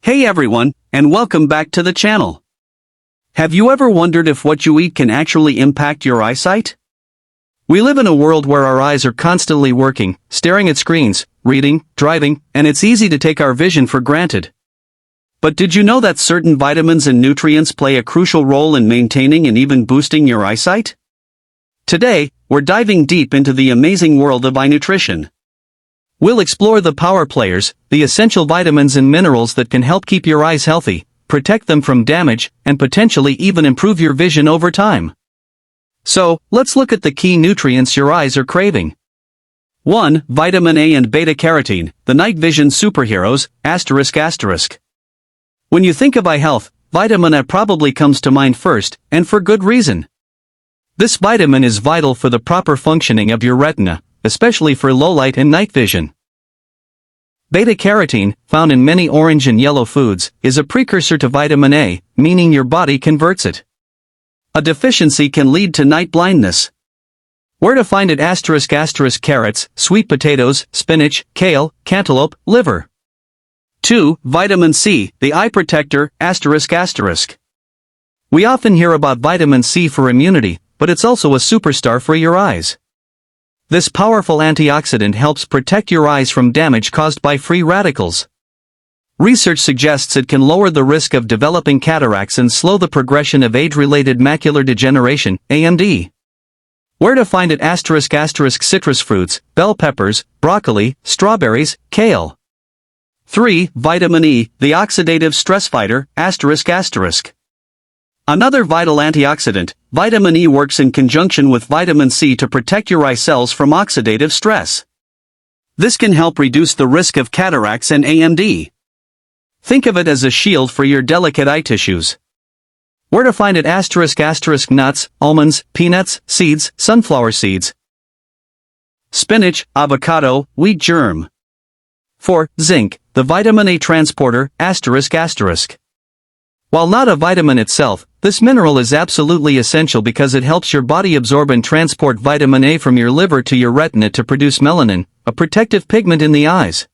Hey everyone, and welcome back to the channel. Have you ever wondered if what you eat can actually impact your eyesight? We live in a world where our eyes are constantly working, staring at screens, reading, driving, and it's easy to take our vision for granted. But did you know that certain vitamins and nutrients play a crucial role in maintaining and even boosting your eyesight? Today, we're diving deep into the amazing world of eye nutrition. We'll explore the power players, the essential vitamins and minerals that can help keep your eyes healthy, protect them from damage, and potentially even improve your vision over time. So, let's look at the key nutrients your eyes are craving. 1. Vitamin A and beta-carotene, the night vision superheroes, ***. When you think of eye health, vitamin A probably comes to mind first, and for good reason. This vitamin is vital for the proper functioning of your retina, especially for low light and night vision. Beta-carotene, found in many orange and yellow foods, is a precursor to vitamin A, meaning your body converts it. A deficiency can lead to night blindness. Where to find it? ***: carrots, sweet potatoes, spinach, kale, cantaloupe, liver. 2. Vitamin C, the eye protector, ***. We often hear about vitamin C for immunity, but it's also a superstar for your eyes. This powerful antioxidant helps protect your eyes from damage caused by free radicals. Research suggests it can lower the risk of developing cataracts and slow the progression of age-related macular degeneration, AMD. Where to find it? ***: citrus fruits, bell peppers, broccoli, strawberries, kale. 3. Vitamin E, the oxidative stress fighter, ***. Another vital antioxidant, vitamin E works in conjunction with vitamin C to protect your eye cells from oxidative stress. This can help reduce the risk of cataracts and AMD. Think of it as a shield for your delicate eye tissues. Where to find it? ***: nuts, almonds, peanuts, seeds, sunflower seeds. Spinach, avocado, wheat germ. 4. Zinc, the vitamin A transporter, ***. While not a vitamin itself, this mineral is absolutely essential because it helps your body absorb and transport vitamin A from your liver to your retina to produce melanin, a protective pigment in the eyes.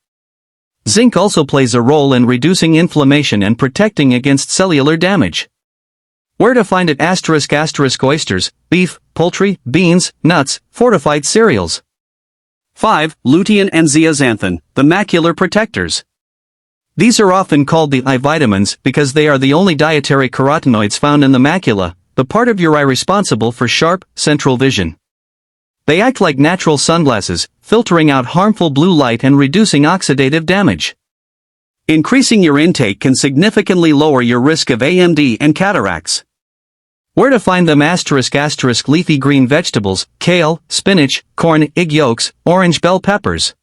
Zinc also plays a role in reducing inflammation and protecting against cellular damage. Where to find it? ***: oysters, beef, poultry, beans, nuts, fortified cereals. 5. Lutein and zeaxanthin, the macular protectors. These are often called the eye vitamins because they are the only dietary carotenoids found in the macula, the part of your eye responsible for sharp, central vision. They act like natural sunglasses, filtering out harmful blue light and reducing oxidative damage. Increasing your intake can significantly lower your risk of AMD and cataracts. Where to find them? ***: leafy green vegetables, kale, spinach, corn, egg yolks, orange bell peppers.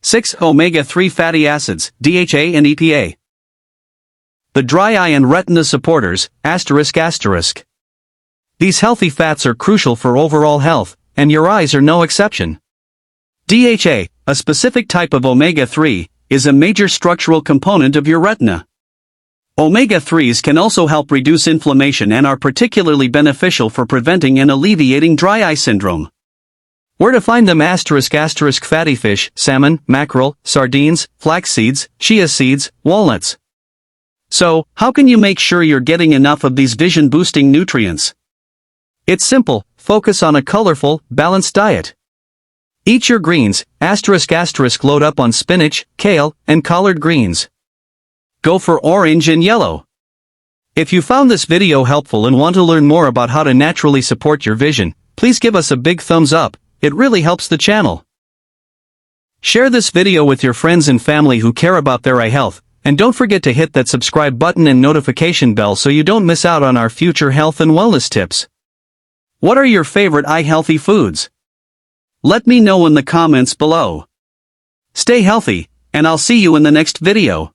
6. Omega-3 fatty acids, DHA and EPA. The dry eye and retina supporters, ***. These healthy fats are crucial for overall health, and your eyes are no exception. DHA, a specific type of omega-3, is a major structural component of your retina. Omega-3s can also help reduce inflammation and are particularly beneficial for preventing and alleviating dry eye syndrome. Where to find them? ***: fatty fish, salmon, mackerel, sardines, flax seeds, chia seeds, walnuts. So, how can you make sure you're getting enough of these vision-boosting nutrients? It's simple: focus on a colorful, balanced diet. Eat your greens, ***: load up on spinach, kale, and collard greens. Go for orange and yellow. If you found this video helpful and want to learn more about how to naturally support your vision, please give us a big thumbs up. It really helps the channel. Share this video with your friends and family who care about their eye health, and don't forget to hit that subscribe button and notification bell so you don't miss out on our future health and wellness tips. What are your favorite eye-healthy foods? Let me know in the comments below. Stay healthy, and I'll see you in the next video.